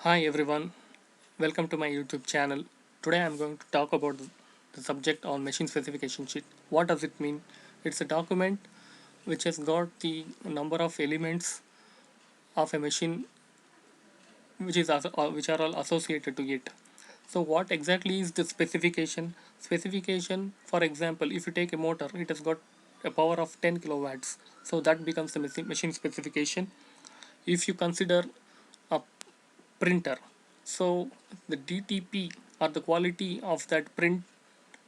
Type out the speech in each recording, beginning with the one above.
Hi everyone, welcome to my YouTube channel. Today I'm going to talk about the subject on machine specification sheet. What does it mean? It's a document which has got the number of elements of a machine which are all associated to it. So what exactly is the specification? Specification, for example, if you take a motor, it has got a power of 10 kilowatts. So that becomes the machine specification. If you consider a printer, so the DTP or the quality of that print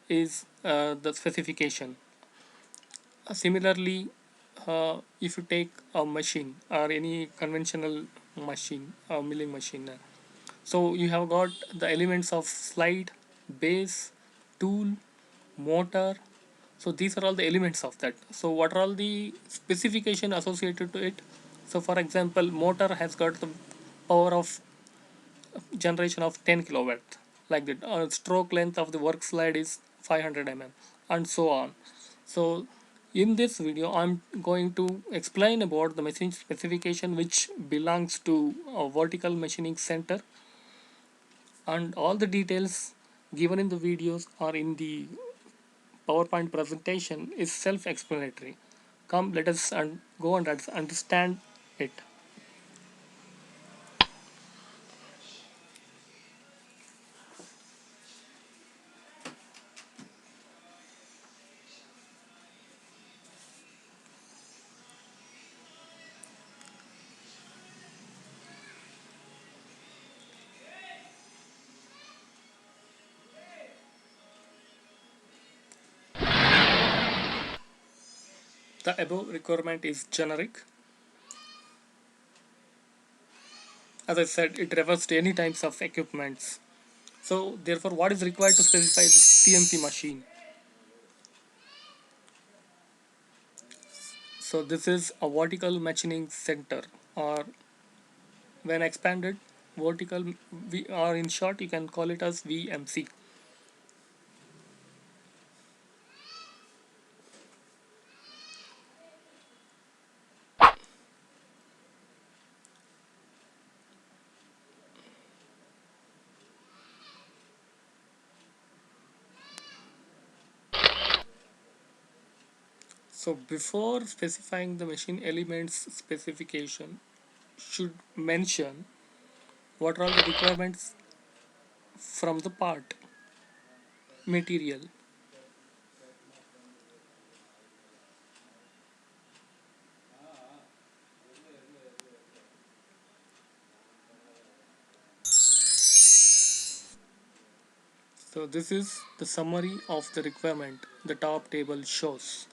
is the specification. Similarly, if you take a machine or any conventional machine, a milling machine, so you have got the elements of slide, base, tool, motor. So these are all the elements of that. So what are all the specification associated to it? So for example, motor has got the power of generation of 10 kilowatt, like that. Stroke length of the work slide is 500 and so on. So in this video I'm going to explain about the machine specification which belongs to a vertical machining center, and all the details given in the videos or in the PowerPoint presentation is self-explanatory. Come, let us go and understand it. The above requirement is generic. As I said, it refers to any types of equipments. So therefore, what is required to specify this TMP machine? So this is a vertical machining center, or when expanded, vertical, or in short, you can call it as VMC. So before specifying the machine elements, specification should mention what are all the requirements from the part material. So this is the summary of the requirement the top table shows.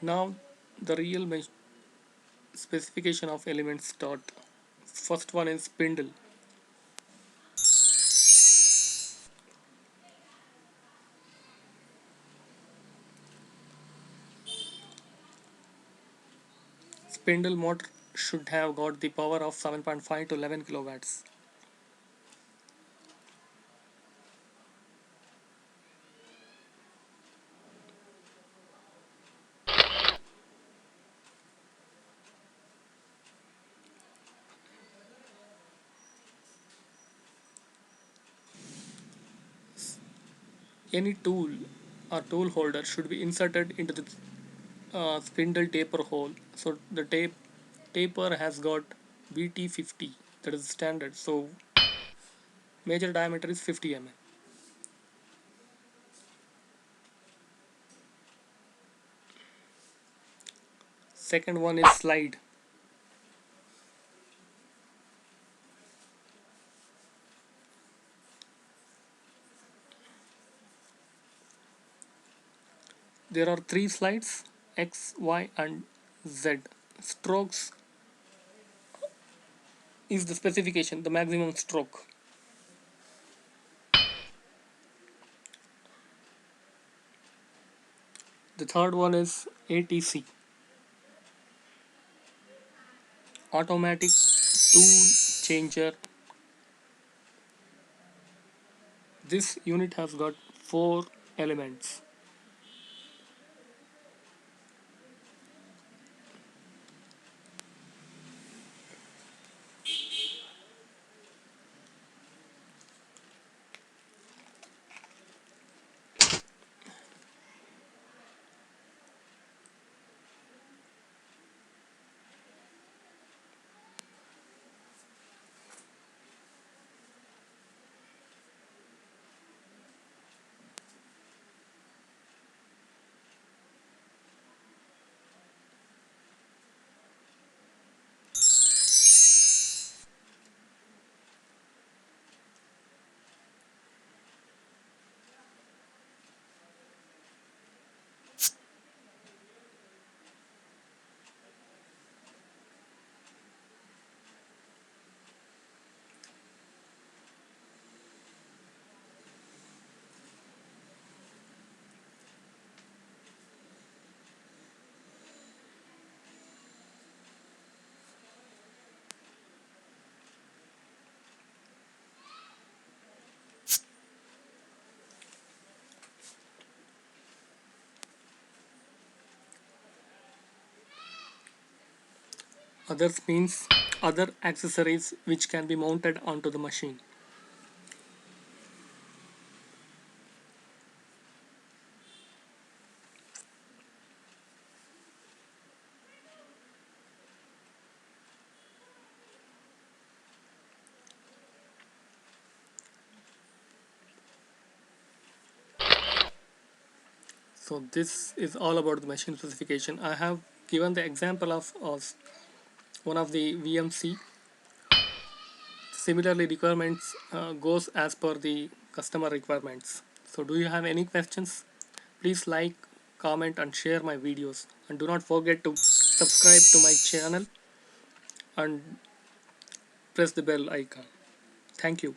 Now the real specification of elements start. First one is spindle. Spindle motor should have got the power of 7.5 to 11 kilowatts. Any tool or tool holder should be inserted into the spindle taper hole. So the taper has got BT50, that is standard. So major diameter is 50 mm. Second one is slide. There are three slides: X, Y, and Z. Strokes is the specification, the maximum stroke. The third one is ATC, automatic tool changer This unit has got four elements. Others means other accessories which can be mounted onto the machine. So this is all about the machine specification. I have given the example of one of the VMC. Similarly, requirements goes as per the customer requirements. So do you have any questions? Please like, comment and share my videos, and do not forget to subscribe to my channel and press the bell icon. Thank you.